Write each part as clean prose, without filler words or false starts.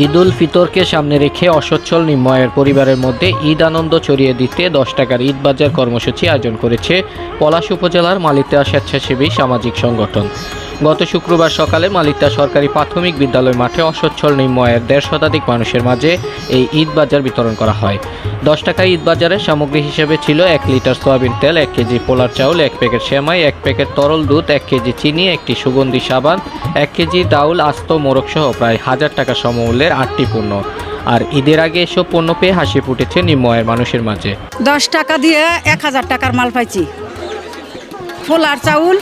ঈদুল ফিতরকে সামনে রেখে অসচ্ছল নিম্ন আয়ের পরিবারের মধ্যে ঈদ আনন্দ ছড়িয়ে দিতে 10 টাকার ঈদ বাজার কর্মসূচি আয়োজন করেছে পলাশ উপজেলার মালিতা স্বেচ্ছাসেবী সামাজিক সংগঠন। গত শুক্রবার সকালে মালিতা সরকারি প্রাথমিক বিদ্যালয় মাঠে অসচ্ছল নিম্ন আয়ের 1.5 শতাধিক মানুষের মাঝে এই ঈদ বাজার বিতরণ করা হয়। 10 টাকা ঈদ বাজারের সামগ্রী হিসেবে ছিল 1 লিটার সয়াবিন তেল, 1 কেজি পোলার চাউল, 1 প্যাকেট সেমাই, 1 প্যাকেট তরল দুধ, 1 কেজি চিনি, একটি সুগন্ধি সাবান, 1 কেজি ডাউল, আস্ত মোরগ সহ প্রায় 1000 টাকা সমমূল্যের 8টি পণ্য। আর ঈদের আগে এসব পণ্য পেয়ে হাসি ফুটেছে নিম্ন আয়ের মানুষের মাঝে। 10 টাকা দিয়ে 1000 টাকার মাল পাইছি। পোলার চাউল,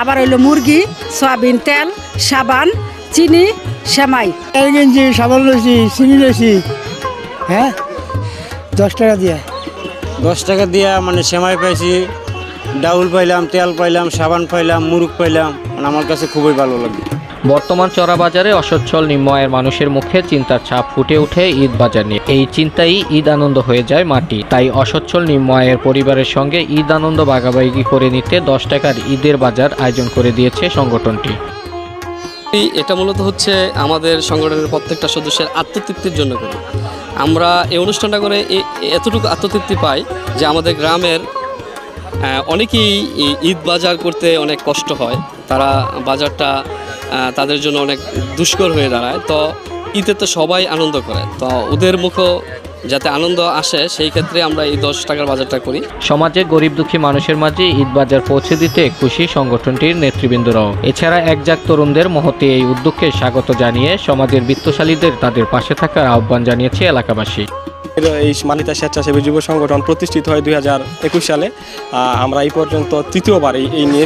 আবার হইলো মুরগি, সয়াবিন তেল, সাবান, চিনি, সেমাই। গেঞ্জি, সাবান লইছি, চিনি লইছি। হ্যাঁ, 10 টাকা দিয়ে। 10 টাকা দিয়া মানে সেমাই পাইছি, ডাউল পাইলাম, তেল পাইলাম, সাবান পাইলাম, মুরগ পাইলাম। মানে আমার কাছে খুবই ভালো লাগে। বর্তমান চড়া বাজারে অসচ্ছল নিম্ন আয়ের মানুষের মুখে চিন্তার ছাপ ফুটে ওঠে ঈদ বাজার নিয়ে। এই চিন্তাই ঈদ আনন্দ হয়ে যায় মাটি। তাই অসচ্ছল নিম্ন আয়ের পরিবারের সঙ্গে ঈদ আনন্দ ভাগাভাগি করে নিতে 10 টাকার ঈদের বাজার আয়োজন করে দিয়েছে সংগঠনটি। এটা মূলত হচ্ছে আমাদের সংগঠনের প্রত্যেকটা সদস্যের আত্মতৃপ্তির জন্য করি। আমরা এই অনুষ্ঠানটা করে এতটুকু আত্মতৃপ্তি পাই যে আমাদের গ্রামের অনেকেই ঈদ বাজার করতে অনেক কষ্ট হয়, তারা বাজারটা তাদের জন্য অনেক দুষ্কর হয়ে দাঁড়ায়। তো ঈদে তো সবাই আনন্দ করে, তো ওদের মুখও যাতে আনন্দ আসে সেই ক্ষেত্রে আমরা এই 10 টাকার বাজারটা করি। সমাজে গরিব দুঃখী মানুষের মাঝে ঈদ বাজার পৌঁছে দিতে খুশি সংগঠনটির নেতৃবৃন্দরাও। এছাড়া একজাক তরুণদের মহতে এই উদ্যোগকে স্বাগত জানিয়ে সমাজের বিত্তশালীদের তাদের পাশে থাকার আহ্বান জানিয়েছে এলাকাবাসী। এই মালিতা স্বেচ্ছাসেবী যুব সংগঠন প্রতিষ্ঠিত হয় 2021 সালে। আমরা এই পর্যন্ত তৃতীয়বার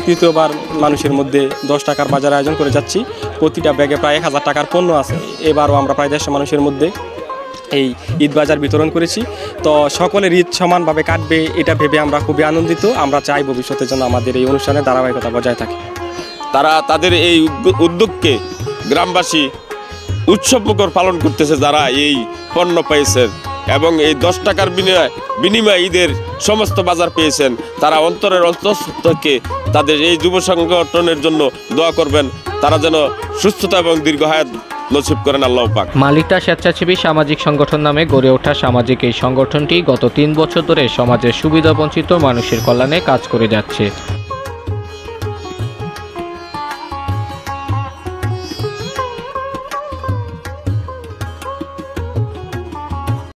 তৃতীয়বার মানুষের মধ্যে 10 টাকার বাজার আয়োজন করে যাচ্ছি। প্রতিটা ব্যাগে প্রায় 1000 টাকার পণ্য আছে। এবারও আমরা প্রায় 150 মানুষের মধ্যে এই ঈদ বাজার বিতরণ করেছি। তো সকলের ঈদ সমানভাবে কাটবে এটা ভেবে আমরা খুবই আনন্দিত। আমরা চাই ভবিষ্যতে যেন আমাদের এই অনুষ্ঠানে ধারাবাহিকতা বজায় থাকে। তারা তাদের এই উদ্যোগকে গ্রামবাসী উৎসবমুখর পালন করতেছে, যারা এই পণ্য পেয়েছেন এবং এই 10 টাকার বিনিময়ে ঈদের সমস্ত বাজার পেয়েছেন। তারা অন্তরের অন্তঃস্থকে তাদের এই যুব সংগঠনের জন্য দোয়া করবেন, তারা যেন সুস্থতা এবং দীর্ঘায়ু নসিব করেন আল্লাহ পাক। মালিতা স্বেচ্ছাসেবী সামাজিক সংগঠন নামে গড়ে ওঠা সামাজিক এই সংগঠনটি গত 3 বছর ধরে সমাজের সুবিধাবঞ্চিত মানুষের কল্যাণে কাজ করে যাচ্ছে।